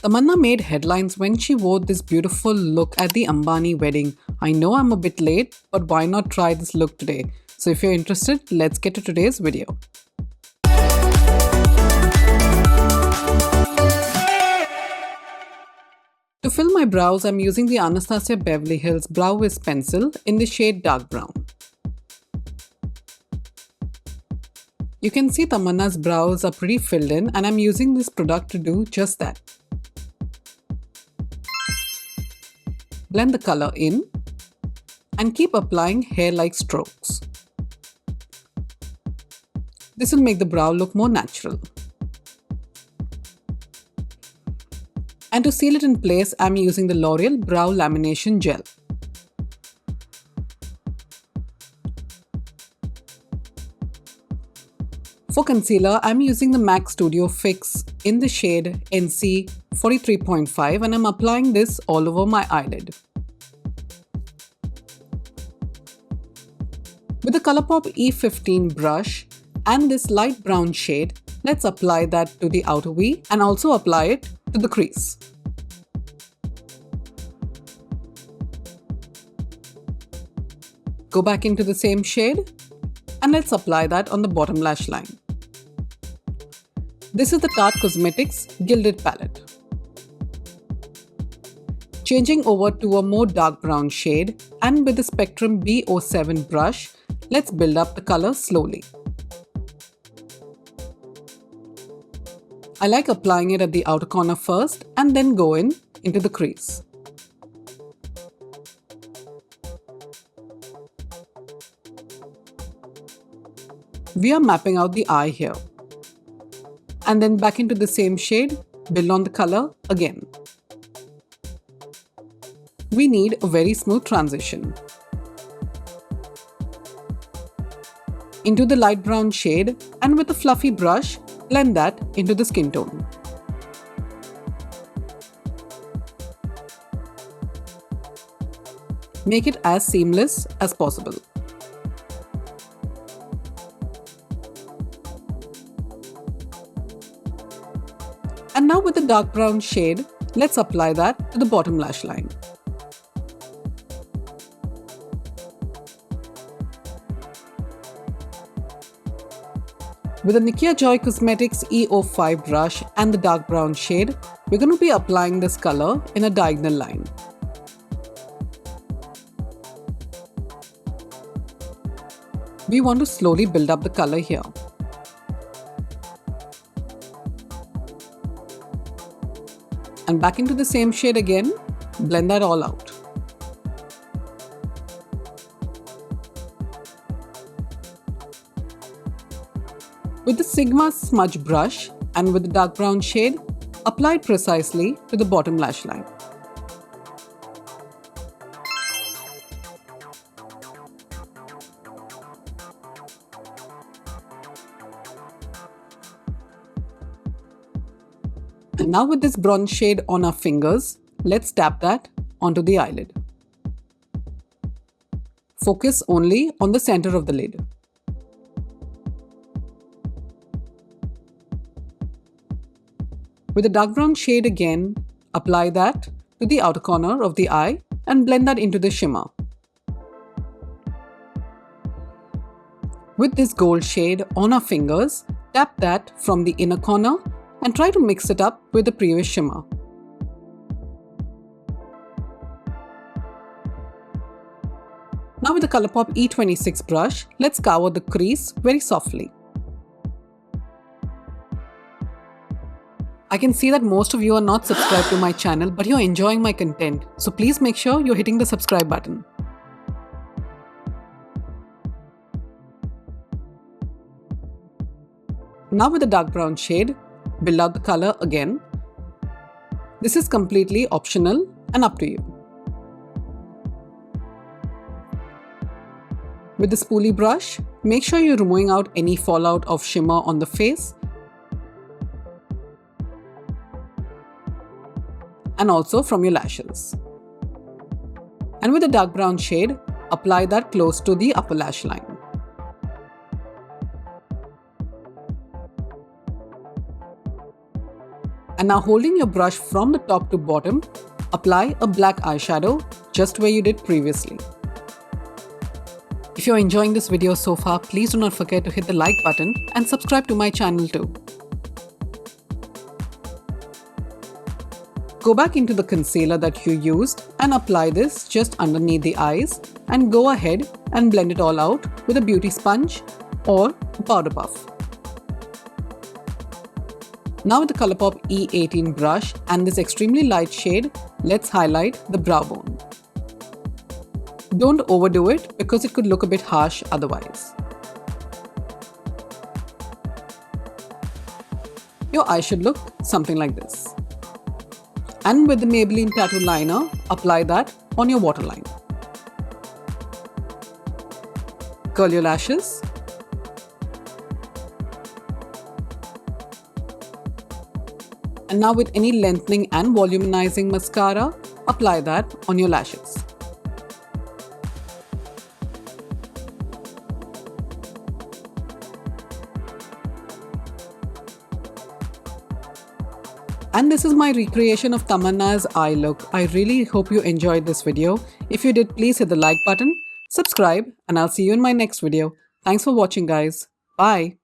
Tamannaah made headlines when she wore this beautiful look at the Ambani wedding. I know I'm a bit late, but why not try this look today? So if you're interested, let's get to today's video. To fill my brows, I'm using the Anastasia Beverly Hills Brow Wiz pencil in the shade dark brown. You can see Tamannaah's brows are pretty filled in, and I'm using this product to do just that. Blend the color in and keep applying hair-like strokes. This will make the brow look more natural. And to seal it in place, I'm using the L'Oreal Brow Lamination Gel. For concealer, I'm using the MAC Studio Fix in the shade NC 43.5 and I'm applying this all over my eyelid. With the ColourPop E15 brush and this light brown shade, let's apply that to the outer V and also apply it to the crease. Go back into the same shade and let's apply that on the bottom lash line. This is the Tarte Cosmetics Gilded Palette. Changing over to a more dark brown shade and with the Spectrum B07 brush, let's build up the color slowly. I like applying it at the outer corner first and then go into the crease. We are mapping out the eye here. And then back into the same shade, build on the color again. We need a very smooth transition. Into the light brown shade and with a fluffy brush, blend that into the skin tone. Make it as seamless as possible. And now with the dark brown shade, let's apply that to the bottom lash line. With the Nikkia Joy Cosmetics E05 brush and the dark brown shade, we're going to be applying this color in a diagonal line. We want to slowly build up the color here. And back into the same shade again, blend that all out. With the Sigma smudge brush and with the dark brown shade, apply it precisely to the bottom lash line. And now with this bronze shade on our fingers, let's tap that onto the eyelid. Focus only on the center of the lid. With the dark brown shade again, apply that to the outer corner of the eye and blend that into the shimmer. With this gold shade on our fingers, tap that from the inner corner and try to mix it up with the previous shimmer. Now with the ColourPop E26 brush, let's cover the crease very softly. I can see that most of you are not subscribed to my channel, but you're enjoying my content, so please make sure you're hitting the subscribe button. Now with the dark brown shade, build out the color again. This is completely optional and up to you. With the spoolie brush, make sure you're removing out any fallout of shimmer on the face and also from your lashes. And with the dark brown shade, apply that close to the upper lash line. And now holding your brush from the top to bottom, apply a black eyeshadow just where you did previously. If you're enjoying this video so far, please do not forget to hit the like button and subscribe to my channel too. Go back into the concealer that you used and apply this just underneath the eyes, and go ahead and blend it all out with a beauty sponge or a powder puff. Now with the ColourPop E18 brush and this extremely light shade, let's highlight the brow bone. Don't overdo it because it could look a bit harsh otherwise. Your eye should look something like this. And with the Maybelline Tattoo Liner, apply that on your waterline. Curl your lashes. And now with any lengthening and volumizing mascara, apply that on your lashes. And this is my recreation of Tamannaah's eye look. I really hope you enjoyed this video. If you did, please hit the like button, subscribe, and I'll see you in my next video. Thanks for watching, guys. Bye.